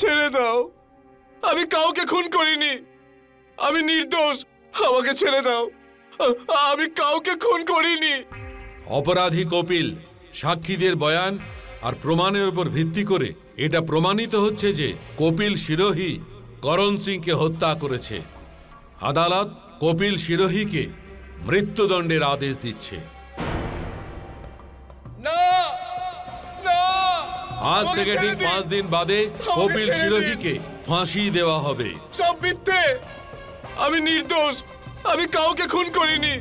ছেড়ে দাও, আমি কাউকে খুন করিনি, আমি নির্দোষ, আমাকে ছেড়ে দাও, আমি কাউকে খুন করিনি। অপরাধী কপিল সাক্ষীদের বয়ান আর প্রমাণের উপর ভিত্তি করে এটা প্রমাণিত হচ্ছে যে কপিল সিরোহি করণ সিংকে হত্যা করেছে। আদালত কপিল সিরোহিকে মৃত্যুদণ্ডের আদেশ দিচ্ছে। না না, আজ থেকে ঠিক 5 দিন বাদে কপিল সিরোহিকে ফাঁসি দেওয়া হবে। সব মিথ্যে, আমি নির্দোষ, আমি কাউকে খুন করিনি।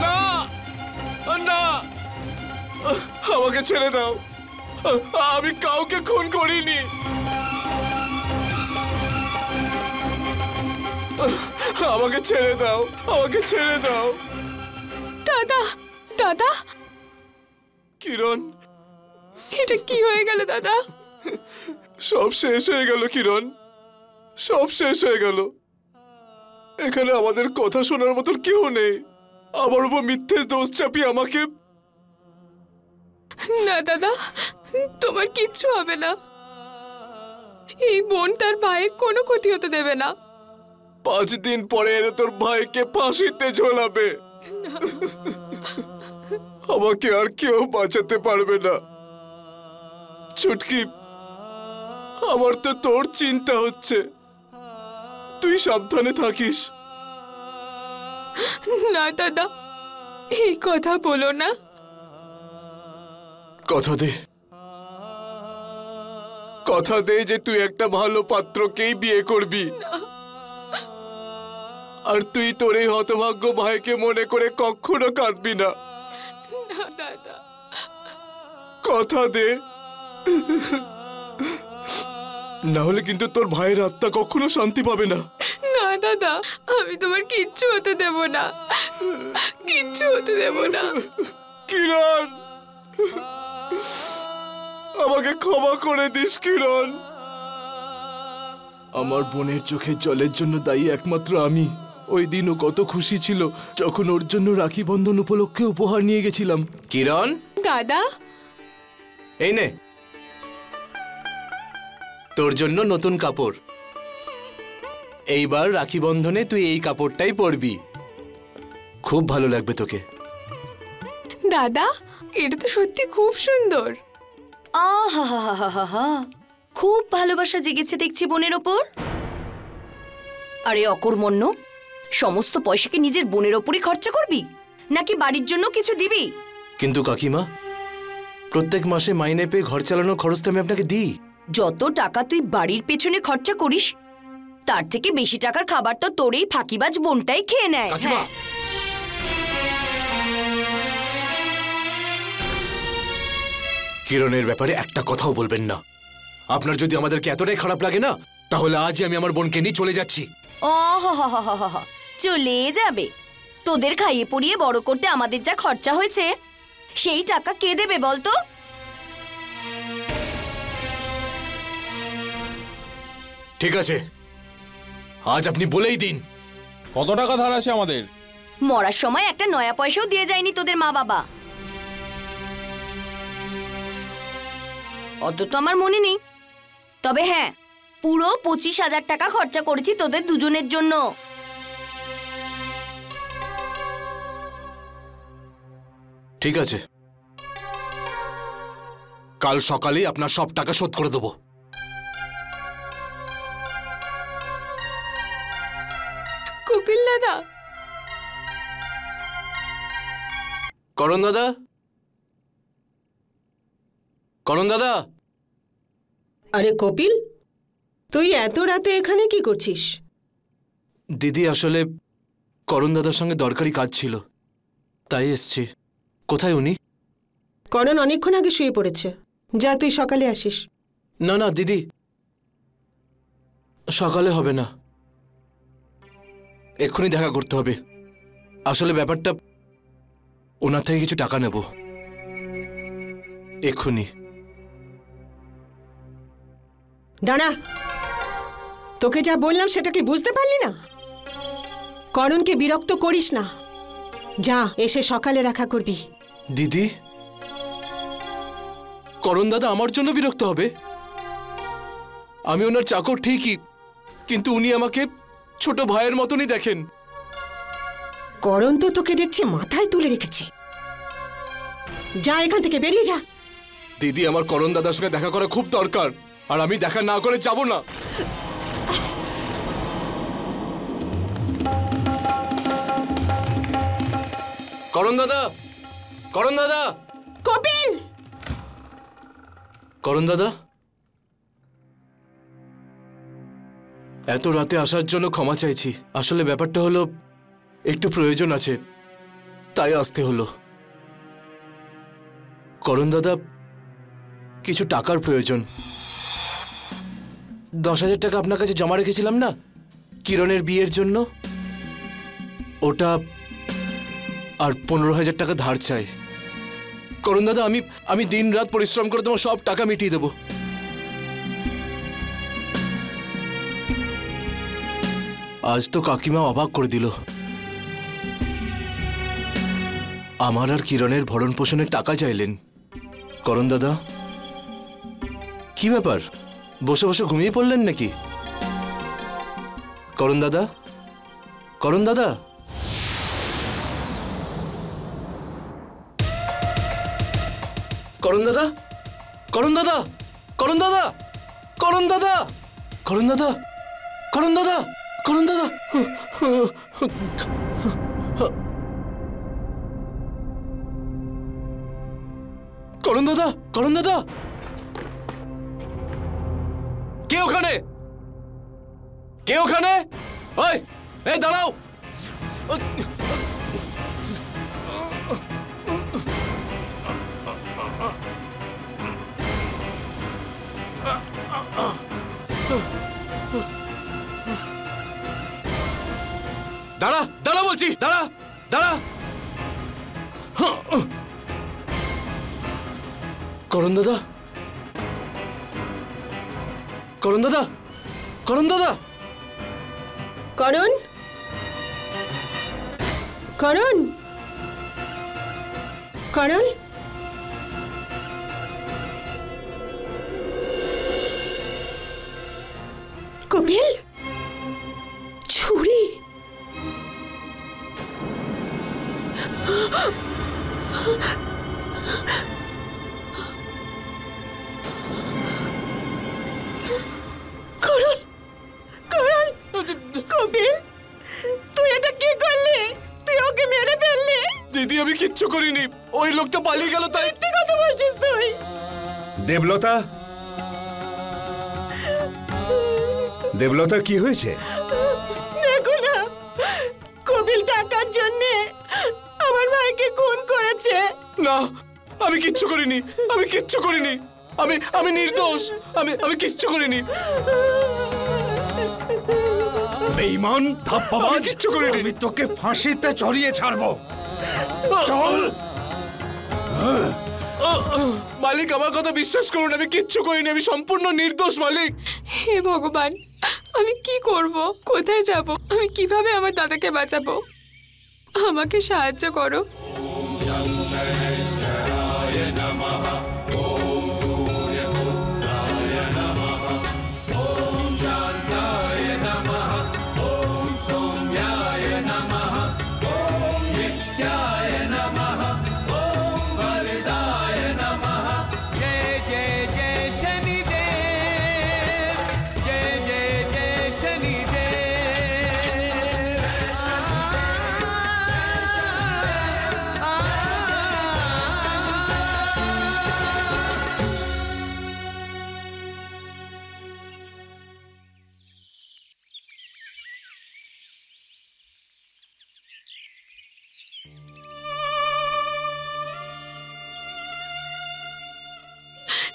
না না, আমাকে ছেড়ে দাও, আমি কাউকে খুন করিনি। আমাকে ছেড়ে দাও, আমাকে ছেড়ে দাও। দাদা, দাদা, কিরণ, এটা কি হয়ে গেল দাদা? সব শেষ হয়ে গেল কিরণ, সব শেষ হয়ে গেল। এখানে আমাদের কথা শোনার মতন কেউ নেই। আমার উপর মিথ্যে দোষ চাপিয়ে আমাকে। না দাদা, তোমার কিচ্ছু হবে না। এই বোন তার ভাইয়ের কোনো ক্ষতি হতে দেবে না। 5 দিন পরে এনে তোর ভাইকে ফাঁসিতে ঝোলাবে। আমাকে আর কেউ বাঁচাতে পারবে না। ছুটকি, আমার তো তোর চিন্তা হচ্ছে, তুই সাবধানে থাকিস। না দাদা, এই কথা বলো না। কথা দে, কথা দে যে তুই একটা ভালো পাত্রকেই বিয়ে করবি, আর তুই তোর এই হতভাগ্য ভাইকে মনে করে কখনো কাঁদবি না। না দাদা, কথা দে, না হলে কিন্তু তোর ভাইয়ের আত্মা কখনো শান্তি পাবে না। না দাদা, আমি তোমার কিচ্ছু হতে দেব না, কিচ্ছু হতে দেব না। কিরণ, আমাকে ক্ষমা করে দিস কিরণ। আমার বোনের চোখের জলের জন্য দায়ী একমাত্র আমি। ওই দিন ও কত খুশি ছিল যখন ওর জন্য রাখি বন্ধন উপলক্ষে উপহার নিয়ে গেছিলাম। কিরণ, দাদা, এই নে তোর জন্য নতুন কাপড়। এইবার রাখি বন্ধনে তুই এই কাপড়টাই পরবি, খুব ভালো লাগবে তোকে। দাদা, এটা তো সত্যি খুব সুন্দর। আহা, খুব ভালোবাসা জেগেছে দেখছি বোনের ওপর। আরে অকর্মণ্য, সমস্ত পয়সাকে নিজের বোনের ওপরই খরচা করবি নাকি বাড়ির জন্য কিছু দিবি? কিন্তু কাকিমা, প্রত্যেক মাসে মাইনে পেয়ে ঘর চালানোর খরচটা আমি আপনাকে দিই। যত টাকা তুই বাড়ির পেছনে খরচা করিস তার থেকে বেশি টাকার খাবার তো তোর এই ফাঁকিবাজ বোনটাই খেয়ে নেয়। কাকিমা, কিরণের ব্যাপারে একটা কথাও বলবেন না। আপনার যদি আমাদেরকে এতটাই খারাপ লাগে না, তাহলে আজই আমি আমার বোনকে নিয়ে চলে যাচ্ছি। চলে যাবে? তোদের খাইয়ে পড়িয়ে বড় করতে আমাদের যা খরচা হয়েছে সেই টাকা কে দেবে বলতো? ঠিক আছে, আজ আপনি বলেই দিন কত টাকা ধার আছে আমাদের। মরার সময় একটা নয়া পয়সাও দিয়ে যায়নি তোদের মা বাবা। অত তো আমার মনে নেই, তবে হ্যাঁ, পুরো 25,000 টাকা খরচা করেছি তোদের দুজনের জন্য। ঠিক আছে, কাল সকালেই আপনার সব টাকা শোধ করে দেবো। কপিল দাদা, করণ দাদা, করণ দাদা। আরে কপিল, তুই এত রাতে এখানে কি করছিস? দিদি, আসলে করণ দাদার সঙ্গে দরকারি কাজ ছিল, তাই এসছি। কোথায় উনি? করণ অনেকক্ষণ আগে শুয়ে পড়েছে, যা তুই সকালে আসিস। না না দিদি, সকালে হবে না, এক্ষুনি দেখা করতে হবে। আসলে ব্যাপারটা, ওনার থেকে কিছু টাকা নেব এক্ষুনি। দাঁড়া, তোকে যা বললাম সেটা কি বুঝতে পারলি না? করণকে বিরক্ত করিস না, যা এসে সকালে দেখা করবি। দিদি, করণ দাদা আমার জন্য বিরক্ত হবে? আমি ওনার চাকর ঠিকই, কিন্তু উনি আমাকে ছোট ভাইয়ের মতনই দেখেন। করণ তো তোকে দেখছি মাথায় তুলে রেখেছে। যা এখান থেকে, বেরিয়ে যা। দিদি, আমার করণ দাদার সঙ্গে দেখা করা খুব দরকার, আর আমি দেখা না করে যাব না। করণ দাদা, করণ দাদা, কপিল! করণ দাদা, এত রাতে আসার জন্য ক্ষমা চাইছি। আসলে ব্যাপারটা হলো, একটু প্রয়োজন আছে, তাই আসতে হলো। করণ দাদা, কিছু টাকার প্রয়োজন। 10,000 টাকা আপনার কাছে জমা রেখেছিলাম না কিরণের বিয়ের জন্য, ওটা আর 15,000 টাকা ধার চাই। করণ দাদা, আমি দিন রাত পরিশ্রম করে তোমার সব টাকা মিটিয়ে দেব। আজ তো কাকিমা অবাক করে দিল। আমার আর কিরণের ভরণ পোষণের টাকা চাইলেন। করণ দাদা, কি ব্যাপার, বসে বসে ঘুমিয়ে পড়লেন নাকি? করণ দাদা, করণ দাদা, করণ দাদা, করণ দাদা, করণ দাদা, করণ দাদা, করণ দাদা, করণ দাদা, করণ দাদা, করণ দাদা, করণ দাদা, কে ওখানে? কে ওখানে? ওই, এই দাঁড়াও। দাঁড়া, দাঁড়া বলছি, দাঁড়া, দাঁড়া। করণ দাদা, করণ দাদা, করণ দাদা, করণ, করণ, করণ, কপিল, ছুরি! করণ, করণ, কপিল, তুই এটা কি করলি? তুই ওকে মেরে ফেললি? দিদি, আমি কিচ্ছু করিনি, ওই লোকটা পালিয়ে গেল তাই। মিথ্যে কথা বলছিস তুই। দেবলতা, দেবলতা, কি হয়েছে? দেখো না, কপিল টাকার জন্য আমার ভাইকে খুন করেছে। না, আমি কিচ্ছু করিনি, আমি কিচ্ছু করিনি, আমি নির্দোষ, আমি কিচ্ছু করিনি। বেঈমান, ধাপ্পাবাজ, আমি কিচ্ছু করিনি। আমি তোকে ফাঁসিতে চড়িয়ে ছাড়বো। চল। মালিক, আমার কথা বিশ্বাস করুন, আমি কিচ্ছু করিনি, আমি সম্পূর্ণ নির্দোষ মালিক। হে ভগবান, আমি কি করব? কোথায় যাব? আমি কিভাবে আমার দাদাকে বাঁচাবো? আমাকে সাহায্য করো।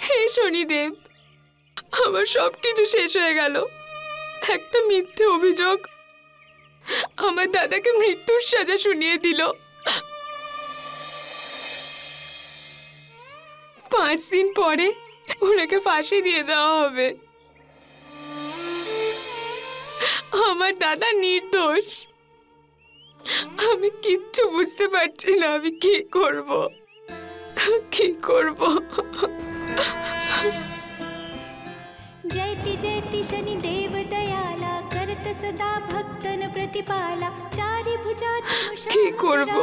হে শনিদেব, আমার সবকিছু শেষ হয়ে গেল। একটা মিথ্যে অভিযোগ আমার দাদাকে মৃত্যুর সাজা শুনিয়ে দিল। 5 দিন পরে ওনাকে ফাঁসি দিয়ে দেওয়া হবে। আমার দাদা নির্দোষ। আমি কিচ্ছু বুঝতে পারছি না, আমি কি করব, কি করব। जयति जयति शनि देव दयाला करत सदा भक्तन प्रतिपाला चारि भुजा কি করবো?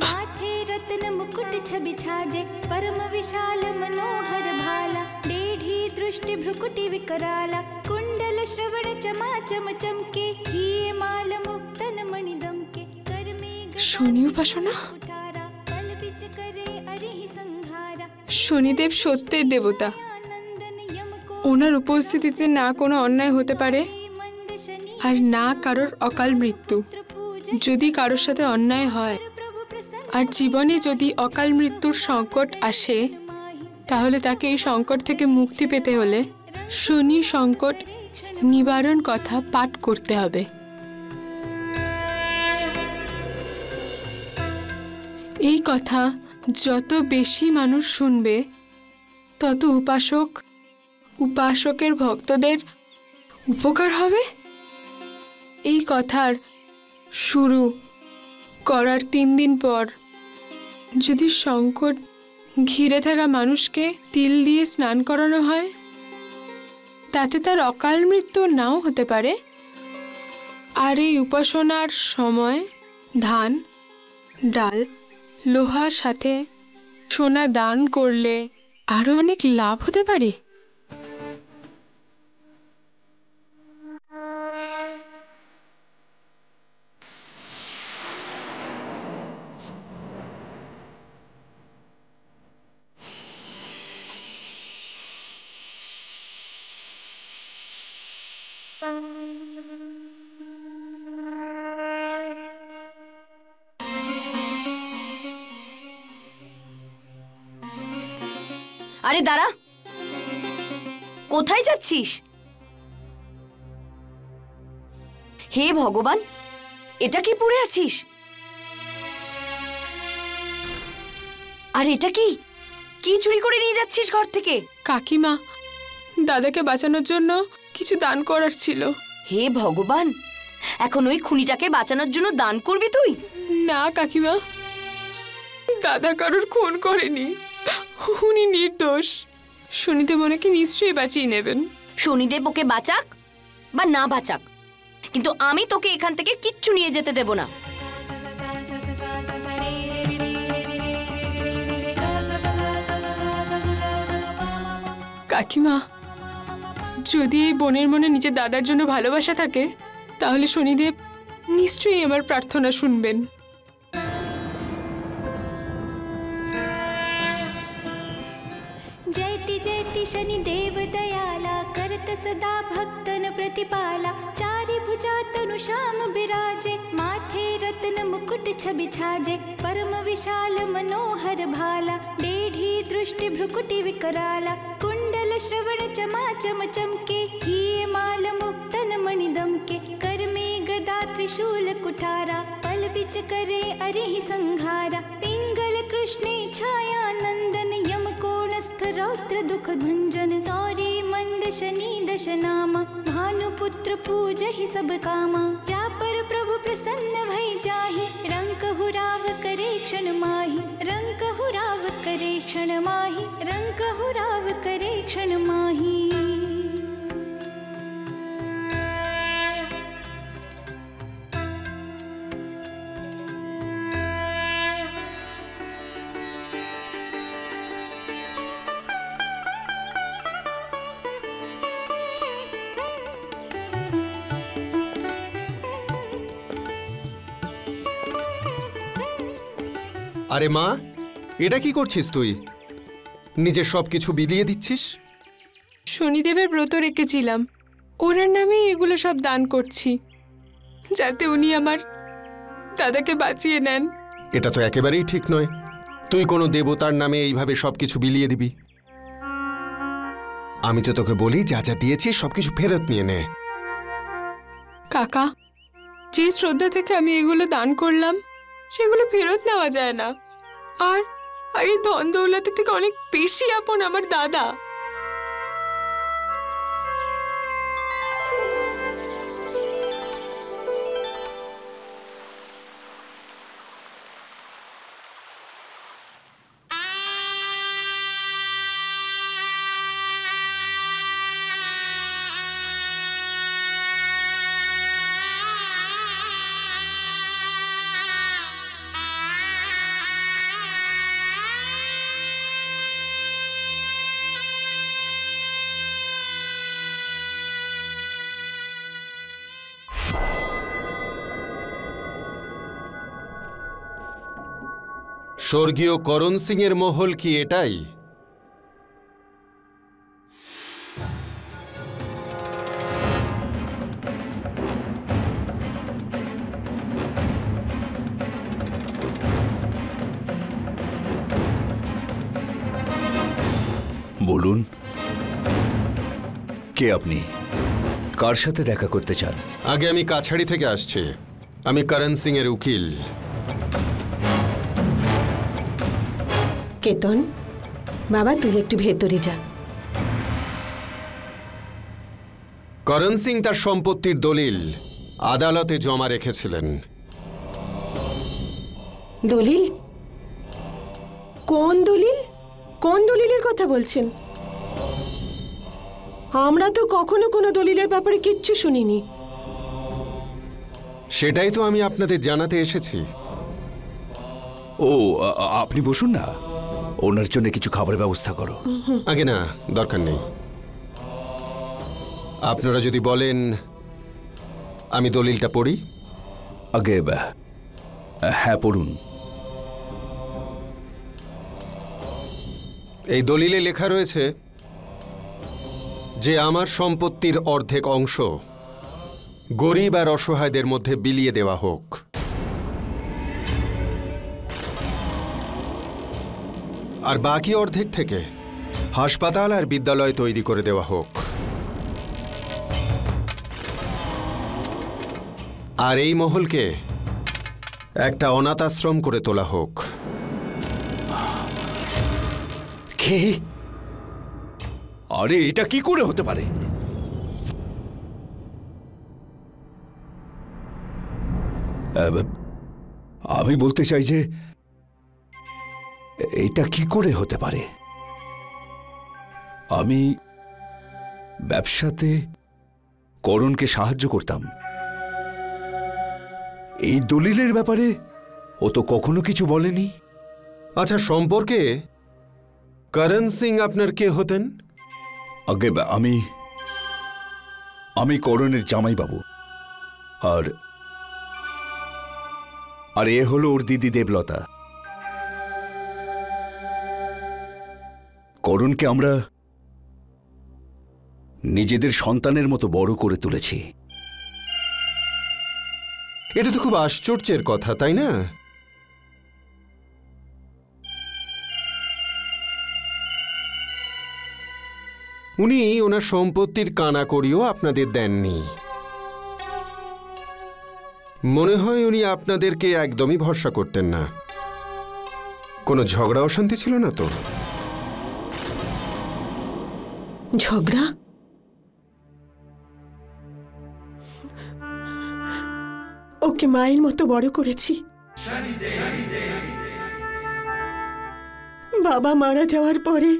माथे रत्न मुकुट छवि छाजे परम विशाल मनोहर भाला डेढ़ी दृष्टि भ्रुकुटि विकराला कुंडल श्रवण चमा चम चमके हिये माल मुक्तन मणि दमके कर में শনি উপাসনা? कुठारा पल बिच करे अरिहि संहारा শনিদেব সত্যের দেবতা। नंदन यम को ওনার উপস্থিতিতে না কোনো অন্যায় হতে পারে मंद शनि আর না কারোর অকাল মৃত্যু। যদি কারোর সাথে অন্যায় হয় प्रभु प्रसन्न আর জীবনে যদি অকাল মৃত্যুর সংকট আসে, তাহলে তাকে এই সংকট থেকে মুক্তি পেতে হলে শনি সংকট নিবারণ কথা পাঠ করতে হবে। এই কথা যত বেশি মানুষ শুনবে, তত উপাসকের ভক্তদের উপকার হবে। এই কথার শুরু করার 3 দিন পর যদি সংকট ঘিরে থাকা মানুষকে তিল দিয়ে স্নান করানো হয়, তাতে তার অকাল মৃত্যু নাও হতে পারে। আর এই উপাসনার সময় ধান, ডাল, লোহার সাথে সোনা দান করলে আরো অনেক লাভ হতে পারে। আরে দাঁড়া, কোথায় যাচ্ছিস? হে ভগবান, এটা কি পরে আছিস? আর এটা কি কি চুরি করে নিয়ে যাচ্ছিস ঘর থেকে? কাকিমা, দাদাকে বাঁচানোর জন্য কিছু দান করার ছিল। হে ভগবান, এখন ওই খুনিটাকে বাঁচানোর জন্য দান করবি তুই? না কাকিমা, দাদা কারোর খুন করেনি, উনি নির্দোষ। শনিদেব ওনাকে নিশ্চয়ই বাঁচিয়ে নেবেন। শনিদেব ওকে বাঁচাক বা না বাঁচাক, কিন্তু আমি তোকে এখান থেকে কিচ্ছু নিয়ে যেতে দেব না। কাকিমা, যদি এই বোনের মনে নিজের দাদার জন্য ভালোবাসা থাকে, তাহলে শনিদেব নিশ্চয়ই আমার প্রার্থনা শুনবেন। जयति जयति शनि देव दयाला करत सदा भक्तन प्रतिपाला चारि भुजा तनु श्याम बिराजे माथे रत्न मुकुट छवि छाजे परम विशाल मनोहर भाला डेढ़ी दृष्टि भ्रुकुटि विकराला कुंडल श्रवण चमा चम चमके हिये माल मुक्तन मणि दमके कर में गदा त्रिशूल कुठारा पल बिच करे अरिहि संहारा पिंगल कृष्णे छाया नंदन यम कोणस्थ रौद्र दुख भंजन सौरी मंद शनि दश नामा भानुपुत्र पूजहि सब कामा जा पर प्रभु प्रसन्न भई जाहि रंक हुराव करे क्षण माहि रंक हुराव करे क्षण माहि रंक हुराव करे क्षण माहि। আরে মা, এটা কি করছিস তুই? নিজের সবকিছু বিলিয়ে দিচ্ছিস? শনিদেবের ব্রত রেখেছিলাম, ওনার নামে এগুলো সব দান করছি, যাতে উনি আমার দাদাকে বাঁচিয়ে নেন। এটা তো একেবারেই ঠিক নয়। তুই কোনো দেবতার নামে এইভাবে সবকিছু বিলিয়ে দিবি? আমি তো তোকে বলি, যা যা দিয়েছিস সবকিছু ফেরত নিয়ে নে। কাকা, যে শ্রদ্ধা থেকে আমি এগুলো দান করলাম, সেগুলো ফেরত নেওয়া যায় না। আর এই ধন দৌলতের থেকে অনেক বেশি আপন আমার দাদা। স্বর্গীয় করণ সিং এর মহল কি এটাই? বলুন, কে আপনি? কার সাথে দেখা করতে চান? আগে আমি কাছাড়ি থেকে আসছি। আমি করণ সিং এর উকিল। কেতন, বাবা তুই একটু ভেতরে যা। করণ সিং তার সম্পত্তির দলিল আদালতে জমা রেখেছিলেন। দলিল? কোন দলিল? কোন দলিলের কথা বলছেন? আমরা তো কখনো কোনো দলিলের ব্যাপারে কিচ্ছু শুনিনি। সেটাই তো আমি আপনাদের জানাতে এসেছি। ও, আপনি বসুন না, ওনার জন্য কিছু খাবারের ব্যবস্থা করো। আগে না, দরকার নেই। আপনারা যদি বলেন আমি দলিলটা পড়ি। আগে হ্যাঁ, পড়ুন। এই দলিলে লেখা রয়েছে যে আমার সম্পত্তির অর্ধেক অংশ গরিব আর অসহায়দের মধ্যে বিলিয়ে দেওয়া হোক। আর বাকি অর্ধেক থেকে হাসপাতাল আর বিদ্যালয় তৈরি করে দেওয়া হোক। আর এই মহলকে একটা অনাথ আশ্রম করে তোলা হোক। কে? আরে এটা কি করে হতে পারে? আমি বলতে চাই যে এটা কি করে হতে পারে? আমি ব্যবসাতে করণকে সাহায্য করতাম। এই দলিলের ব্যাপারে ও তো কখনো কিছু বলেনি। আচ্ছা, সম্পর্কে করণ সিং আপনার কে হতেন? আগে আমি করণের জামাইবাবু, আর এ হলো ওর দিদি দেবলতা। করণকে আমরা নিজেদের সন্তানের মতো বড় করে তুলেছি। এটা তো খুব আশ্চর্যের কথা, তাই না? উনি ওনার সম্পত্তির কানাকড়িও আপনাদের দেননি। মনে হয় উনি আপনাদেরকে একদমই ভরসা করতেন না। কোনো ঝগড়া অশান্তি ছিল না তো? ঝগড়া? ওকে মায়ের মতো বড় করেছি। বাবা মারা যাওয়ার পরে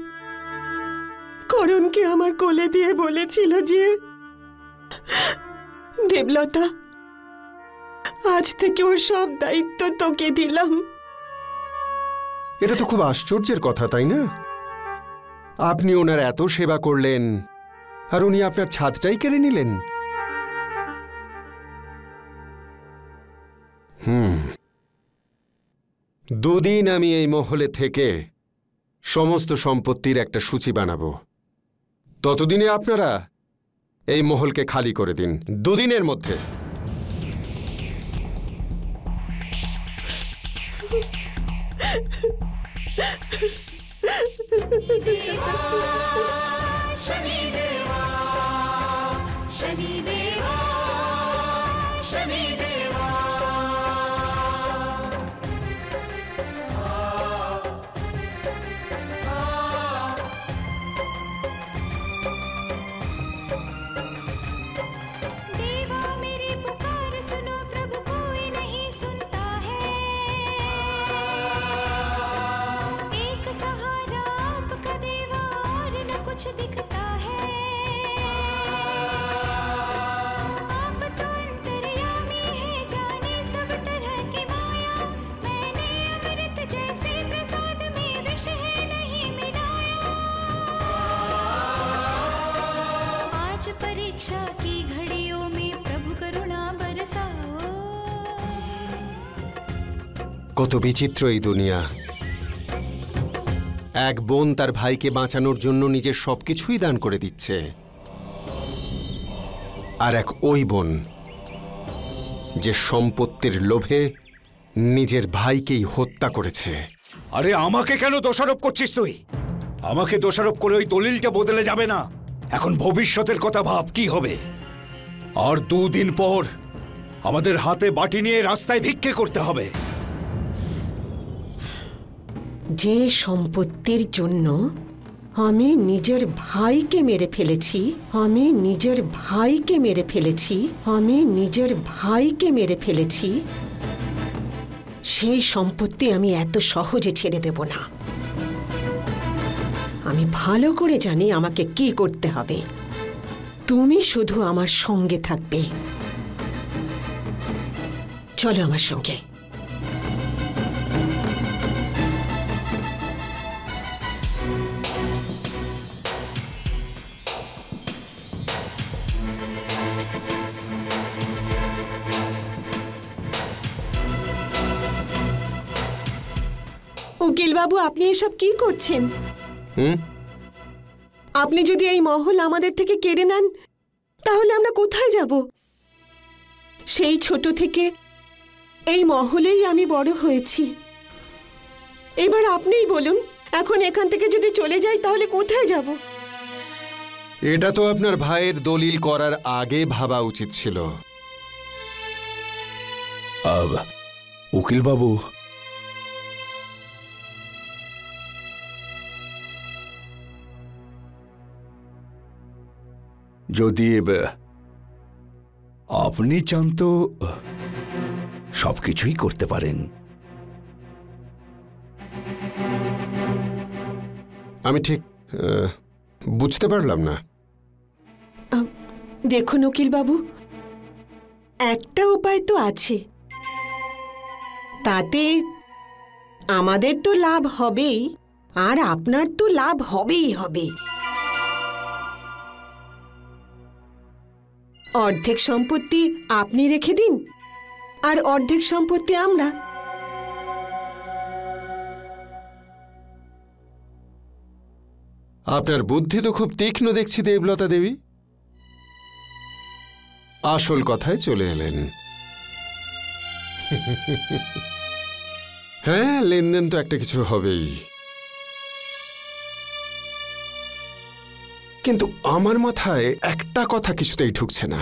করণকে আমার কোলে দিয়ে বলেছিল যে, দেবলতা, আজ থেকে ওর সব দায়িত্ব তোকে দিলাম। এটা তো খুব আশ্চর্যের কথা, তাই না? আপনি ওনার এত সেবা করলেন আর উনি আপনার ছাদটাই কেড়ে নিলেন। দুদিন আমি এই মহলে থেকে সমস্ত সম্পত্তির একটা সূচি বানাবো। ততদিনে আপনারা এই মহলকে খালি করে দিন, দুদিনের মধ্যে। কত বিচিত্র এই দুনিয়া। এক বোন তার ভাইকে বাঁচানোর জন্য নিজের সবকিছুই দান করে দিচ্ছে, আর এক ওই বোন যে সম্পত্তির লোভে নিজের ভাইকেই হত্যা করেছে। আরে আমাকে কেন দোষারোপ করছিস তুই? আমাকে দোষারোপ করে ওই দলিলটা বদলে যাবে না। এখন ভবিষ্যতের কথা ভাব, কি হবে। আর 2 দিন পর আমাদের হাতে বাটি নিয়ে রাস্তায় ভিক্ষে করতে হবে। যে সম্পত্তির জন্য আমি নিজের ভাইকে মেরে ফেলেছি, সেই সম্পত্তি আমি এত সহজে ছেড়ে দেব না। আমি ভালো করে জানি আমাকে কি করতে হবে। তুমি শুধু আমার সঙ্গে থাকবে। চলো আমার সঙ্গে। উকিল বাবু, আপনি এসব কি করছেন? আপনি যদি এই মহল আমাদের থেকে কেড়ে নেন তাহলে আমরা কোথায় যাব? সেই ছোট থেকে এই মহলেই আমি বড় হয়েছি। এবার আপনিই বলুন, এখন এখান থেকে যদি চলে যাই তাহলে কোথায় যাব? এটা তো আপনার ভাইয়ের দলিল করার আগে ভাবা উচিত ছিল। উকিল বাবু, যদি আপনি চান তো সবকিছুই করতে পারেন। আমি ঠিক বুঝতে পারলাম না। দেখুন উকিল বাবু, একটা উপায় তো আছে। তাতে আমাদের তো লাভ হবেই, আর আপনার তো লাভ হবেই হবে। অর্ধেক সম্পত্তি আপনি রেখে দিন, আর অর্ধেক সম্পত্তি আমরা। আপনার বুদ্ধি তো খুব তীক্ষ্ণ দেখছি দেবলতা দেবী। আসল কথায় চলে এলেন। হ্যাঁ, লেনদেন তো একটা কিছু হবেই, কিন্তু আমার মাথায় একটা কথা কিছুতেই ঢুকছে না,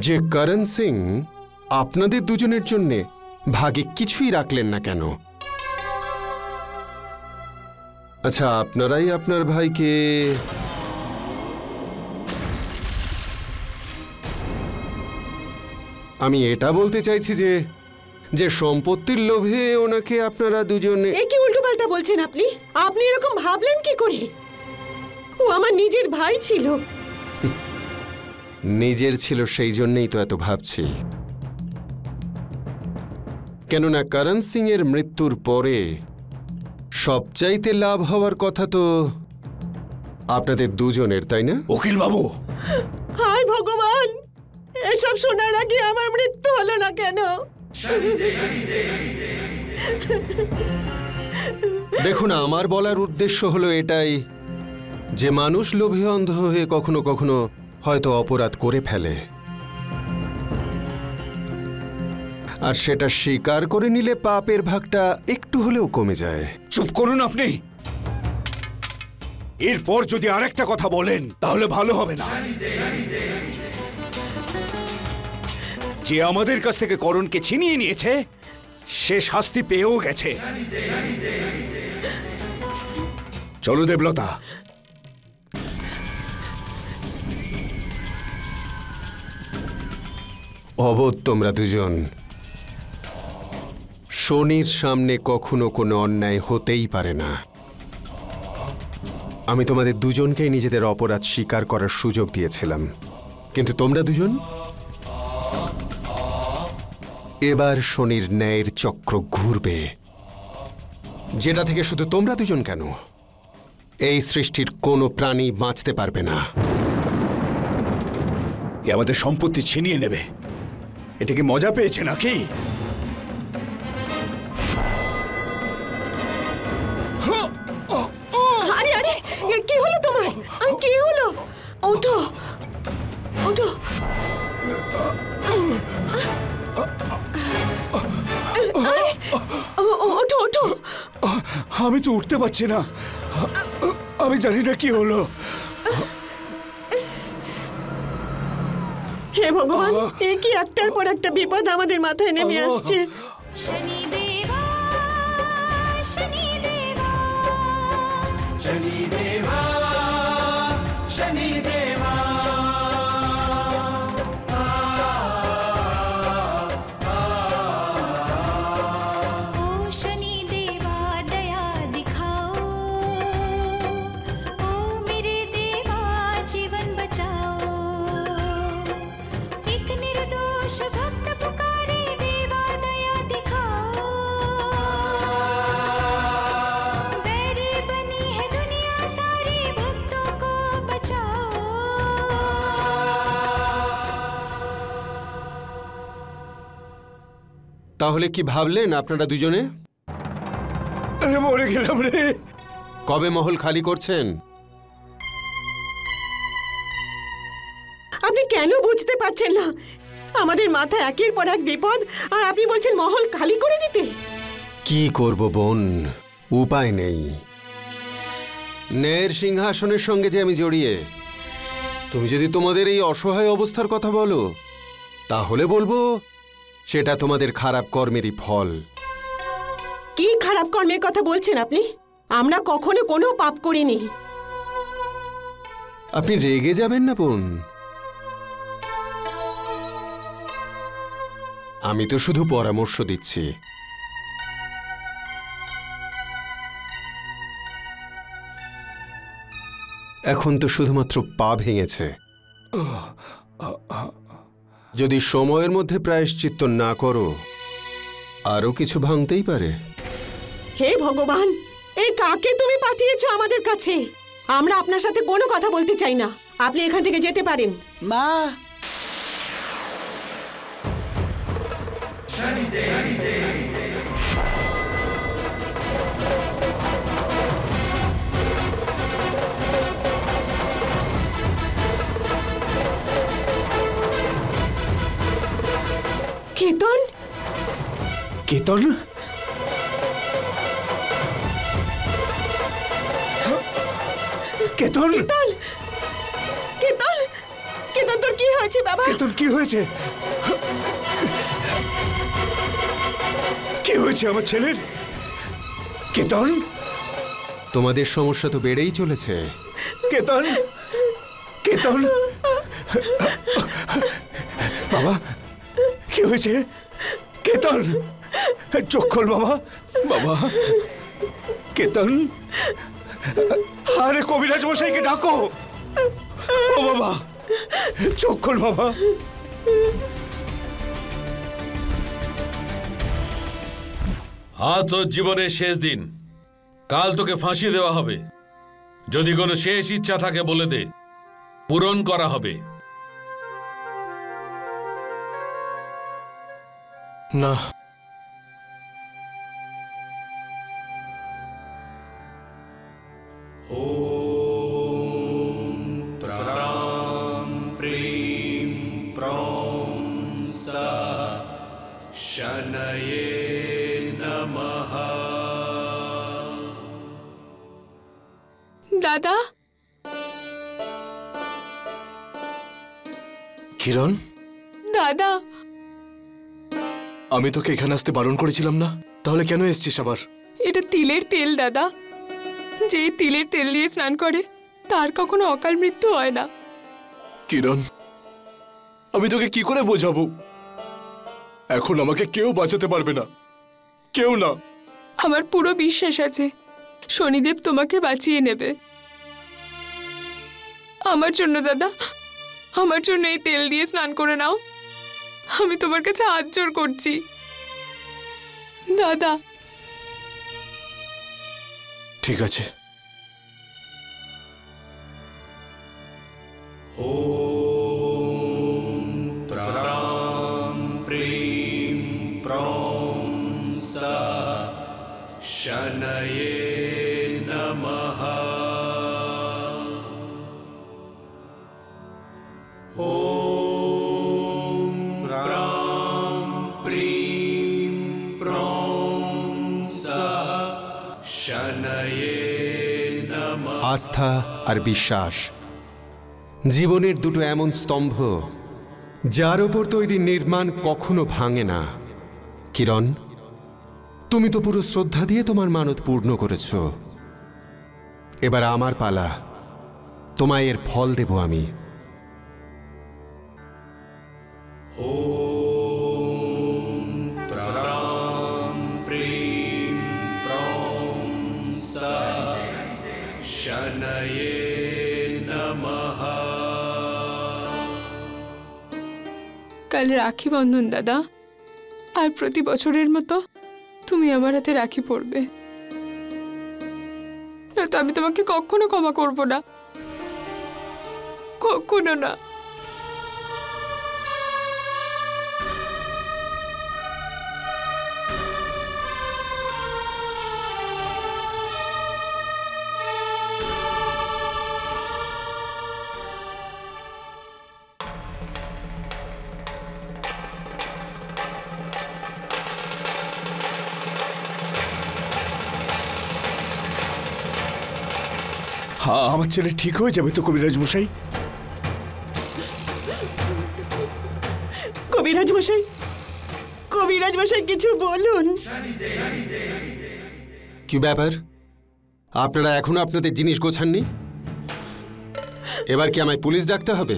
যে করণ সিং আপনাদের দুজনের জন্য ভাগে কিছুই রাখলেন না কেন? আচ্ছা, আপনারাই আপনার ভাইকে আমি এটা বলতে চাইছি যে সম্পত্তির লোভে ওনাকে আপনারা দুজনে। এ কি উল্টোপাল্টা বলছেন আপনি? আপনি এরকম ভাবলেন কি করে? ও আমার নিজের ভাই ছিল। নিজের ছিল সেই জন্যই তো এত ভাবছি। কেননা করণ সিং এর মৃত্যুর পরে সবচাইতে লাভ হওয়ার কথা তো আপনাদের দুজনের, তাই না? উকিল বাবু, হায় ভগবান, এসব শোনার আগে আমার মৃত্যু হলো না কেন? দেখুন, আমার বলার উদ্দেশ্য হলো এটাই যে মানুষ লোভে অন্ধ হয়ে কখনো কখনো হয়তো অপরাধ করে ফেলে, আর সেটা স্বীকার করে নিলে পাপের ভাগটা একটু হলেও কমে যায়। চুপ করুন আপনি। এরপর যদি আরেকটা কথা বলেন তাহলে ভালো হবে না। যে আমাদের কাছ থেকে করণকে ছিনিয়ে নিয়েছে সে শাস্তি পেয়েও গেছে। চলো দেবলতা। অবোধ তোমরা দুজন। শনির সামনে কখনো কোনো অন্যায় হতেই পারে না। আমি তোমাদের দুজনকেই নিজেদের অপরাধ স্বীকার করার সুযোগ দিয়েছিলাম, কিন্তু তোমরা দুজন এবার শনির ন্যায়ের চক্র ঘুরবে, যেটা থেকে শুধু তোমরা দুজন কেন, এই সৃষ্টির কোনো প্রাণী বাঁচতে পারবে না। এ আমাদের সম্পত্তি ছিনিয়ে নেবে, এটা কি মজা পেয়েছে নাকি? ওঠো ওঠো। ওঠো ওঠো। আমি তো উঠতে পারছি না, আমি জানি না কি হলো। হে ভগবান, এ কি একটার পর একটা বিপদ আমাদের মাথায় নেমে আসছে। शनिदेवा शनिदेवा शनिदेवा शनिदेवा ओ शनिदेवा दया दिखाओ, ओ मेरे देवा जीवन बचाओ। एक निर्दोष भक्त पुकारे, देवा दया दिखाओ। बैरी बनी है दुनिया सारी, भक्तों को बचाओ। তাহলে কি ভাবলেন আপনারা দুজনে? মরে গেলাম রে। কবে মহল খালি করছেন? আপনি কেন বুঝতে পারছেন না? আমাদের মাথায় একের পর এক বিপদ, আর আপনি বলছেন মহল খালি করে দিতে। কি করব বোন, উপায় নেই। ন্যায়ের সিংহাসনের সঙ্গে যে আমি জড়িয়ে, তুমি যদি তোমাদের এই অসহায় অবস্থার কথা বলো, তাহলে বলবো সেটা তোমাদের খারাপ কর্মেরই ফল। কি খারাপ কর্মের কথা বলছেন আপনি? আমরা কখনো কোনো পাপ করিনি। আপনি রেগে যাবেন না বোন, আমি তো শুধু পরামর্শ দিচ্ছি। এখন তো শুধুমাত্র পা ভেঙেছে, যদি সময়ের মধ্যে প্রায়শ্চিত্ত না করো আরো কিছু ভাঙতেই পারে। হে ভগবান, এই কাকে তুমি পাঠিয়েছো আমাদের কাছে? আমরা আপনার সাথে কোনো কথা বলতে চাই না, আপনি এখান থেকে যেতে পারেন। মা কেতন, কেতন, কেতন, কেতন, কেতন, কেতন, তোর কি হয়েছে বাবা? কেতন কি হয়েছে? কি হয়েছে আমার ছেলের? কেতন, তোমাদের সমস্যা তো বেড়েই চলেছে। কেতন, কেতন, বাবা কি হয়েছে? কেতন, চোখ খোল বাবা। বাবা কেতন, আরে কবিরাজ মশাইকে ডাকো। ও বাবা, চোখ খোল বাবা। আজ তোর জীবনের শেষ দিন, কাল তোকে ফাঁসি দেওয়া হবে। যদি কোনো শেষ ইচ্ছা থাকে বলে দে, পূরণ করা হবে। না, দাদা, কিরণ, দাদা, আমি তোকে এখানে আসতে বারণ করেছিলাম না? তাহলে কেন এসছিস আবার? এটা তিলের তেল দাদা। যে তিলের তেল দিয়ে স্নান করে তার কখনো অকাল মৃত্যু হয় না। কিরণ, আমি তোকে কি করে বোঝাবো? এখন আমাকে কেউ বাঁচাতে পারবে না, কেউ না। আমার পুরো বিশ্বাস আছে শনিদেব তোমাকে বাঁচিয়ে নেবে। আমার জন্য দাদা, আমার জন্য এই তেল দিয়ে স্নান করে নাও। আমি তোমার কাছে হাত জোড় করছি দাদা। ঠিক আছে। আস্থা আর বিশ্বাস জীবনের দুটো এমন স্তম্ভ যার ওপর তৈরি নির্মাণ কখনো ভাঙে না। কিরণ, তুমি তো পুরো শ্রদ্ধা দিয়ে তোমার মানত পূর্ণ করেছ। এবার আমার পালা, তোমায় এর ফল দেব আমি। কাল রাখি বন্ধন দাদা, আর প্রতি বছরের মতো তুমি আমার হাতে রাখি পরবে, নয়তো আমি তোমাকে কখনো ক্ষমা করব না, কখনো না। হ্যাঁ, আমার ছেলে ঠিক হয়ে যাবে তো কবিরাজ মশাই? কবিরাজ মশাই, কবিরাজ মশাই কিছু বলুন। কি ব্যাপার, আপনারা এখনো আপনাদের জিনিস গোছাননি? এবার কি আমায় পুলিশ ডাকতে হবে?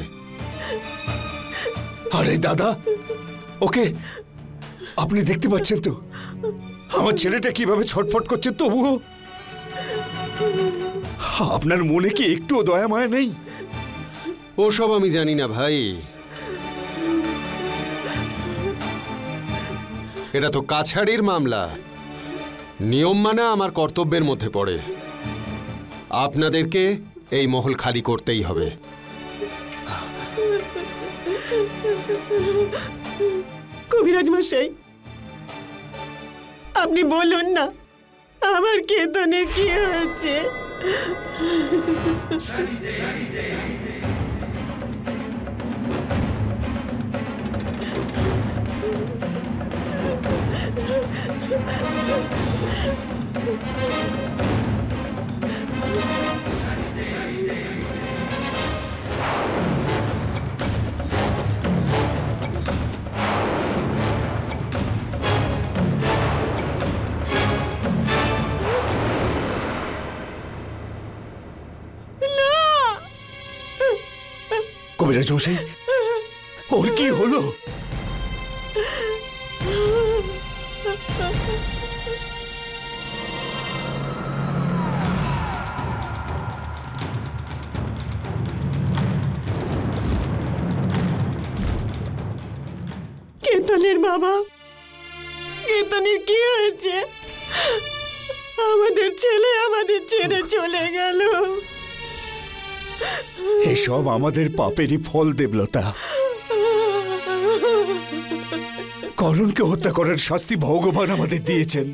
আরে দাদা, ওকে আপনি দেখতে পাচ্ছেন তো আমার ছেলেটা কিভাবে ছটফট করছে, তবুও আপনার মনে কি একটুও দয়া মায়া নেই? ওসব আমি জানি না ভাই, এটা তো কাছাড়ির মামলা, নিয়ম মানা আমার কর্তব্যের মধ্যে পড়ে। আপনাদেরকে এই মহল খালি করতেই হবে। কবিরাজ মশাই, আপনি বলুন না আমার কেতনের কি হয়েছে? কবিরাজ মশাই, ওর কি হলো? কেতনের বাবা, কেতনের কি হয়েছে? আমাদের ছেলে আমাদের ছেড়ে চলে গেল। এসব আমাদের পাপেরই ফল দেবলতা। করণকে হত্যা করার শাস্তি ভগবান আমাদের দিয়েছেন।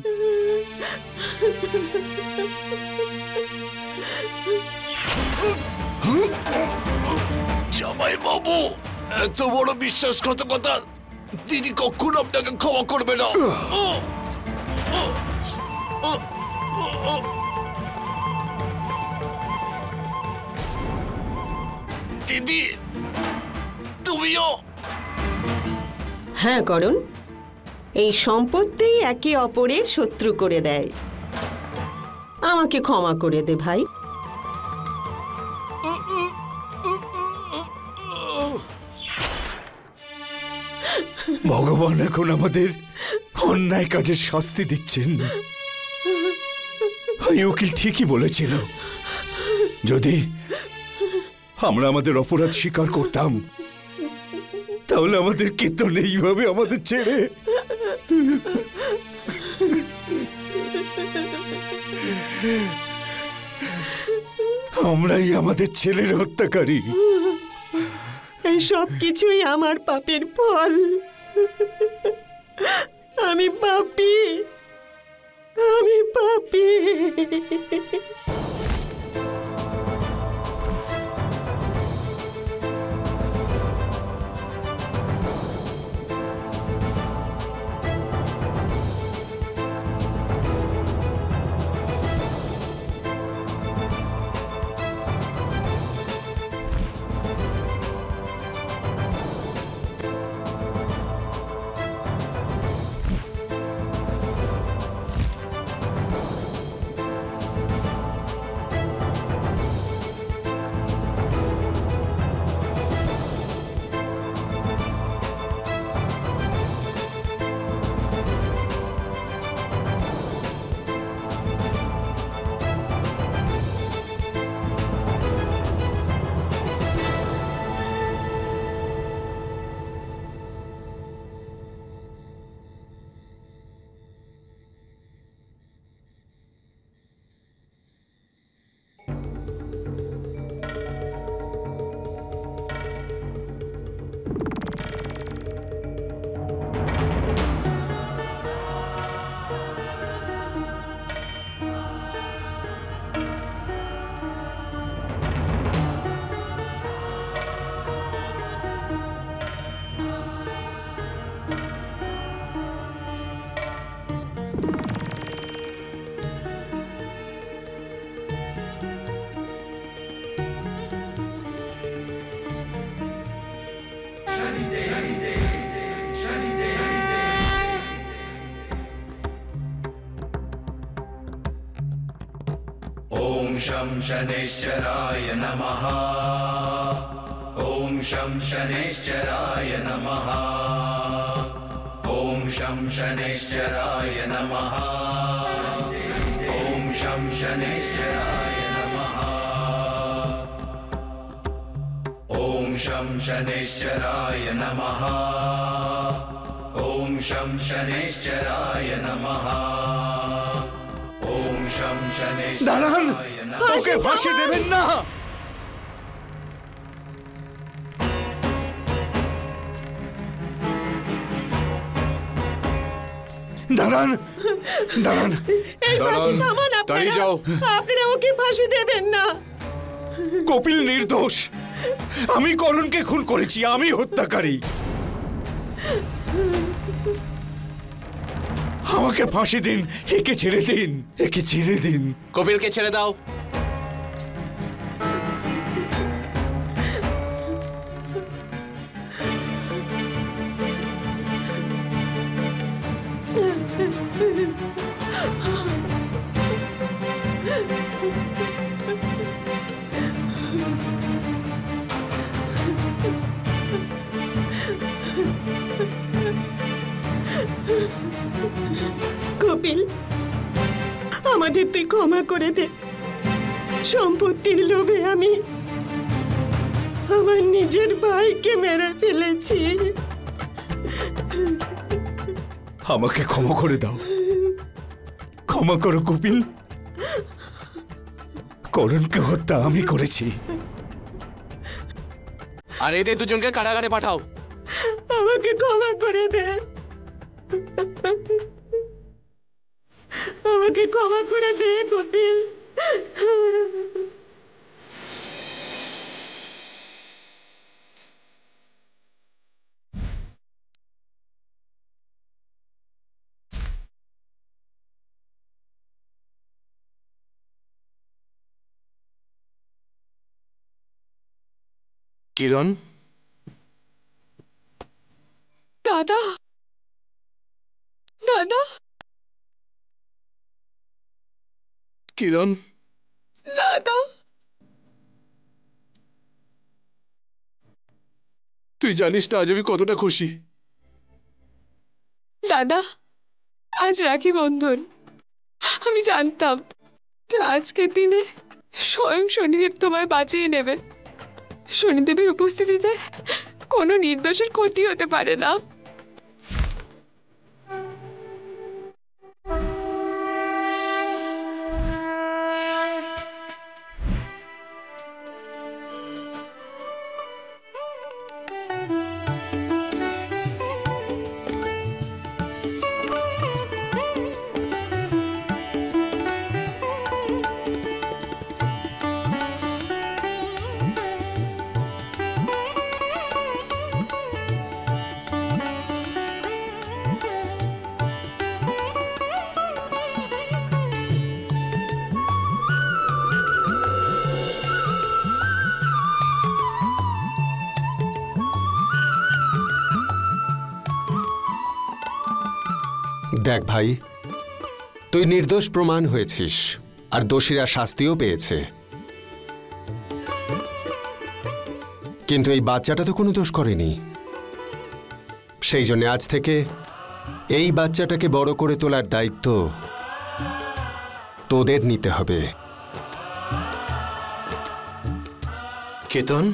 জামাই বাবু, এত বড় বিশ্বাসঘাতকতা দিদি কখনো আপনাকে ক্ষমা করবে না। দিদি, তুমিও? হ্যাঁ করণ, এই সম্পত্তি একে অপরের শত্রু করে দেয়। আমাকে ক্ষমা করে দে ভাই। ভগবান এখন আমাদের অন্যায় কাজের শাস্তি দিচ্ছেন। এই উকিল ঠিকই বলেছিল, যদি আমরা আমাদের অপরাধ স্বীকার করতাম তাহলে আমাদের কেতন এইভাবে আমাদের ছেড়ে আমরাই আমাদের ছেলের হত্যাকারী। এই সব কিছুই আমার পাপের ফল। আমি পাপী, আমি পাপী। शं शनैश्चराय नमः। ॐ शं शनैश्चराय नमः। ॐ शं शनैश्चराय नमः। ॐ शं शनैश्चराय नमः। ॐ शं शनैश्चराय नमः। ॐ शं शनैश्चराय नमः। ॐ शं शनैश्चराय नमः। ওকে ফাঁসি দেবেন না। দাঁড়ান দাঁড়ান দাঁড়িয়ে যাও। আপনারা ওকে ফাঁসি দেবেন না। কপিল নির্দোষ। আমি করণকে খুন করেছি, আমি হত্যাকারী। আমাকে ফাঁসি দিন, একে ছেড়ে দিন, একে ছেড়ে দিন। কপিলকে ছেড়ে দাও। কপিল, আমাদের তুই ক্ষমা করে দে। সম্পত্তির লোভে আমি আমার নিজের ভাইকে মেরে ফেলেছি। আমাকে ক্ষমা করে দাও, ক্ষমা করো কপিল। করণকে হত্যা আমি করেছি। আর এদের দুজনকে কারাগারে পাঠাও। আমাকে ক্ষমা করে দে, আমাকে ক্ষমা করে দে কপিল। কিরণ, দাদা, দাদা, কিরণ, দাদা, তুই জানিস না আজ আমি কতটা খুশি। দাদা, আজ রাখি বন্ধন। আমি জানতাম যে আজকের দিনে স্বয়ং শনিদেব তোমায় বাঁচিয়ে নেবে। শনিদেবের উপস্থিতিতে কোনো নির্দোষের ক্ষতি হতে পারে না। দেখ ভাই, তুই নির্দোষ প্রমাণ হয়েছিস আর দোষীরা শাস্তিও পেয়েছে, কিন্তু এই বাচ্চাটা তো কোনো দোষ করেনি। সেই জন্য আজ থেকে এই বাচ্চাটাকে বড় করে তোলার দায়িত্ব তোদের নিতে হবে। কেতন,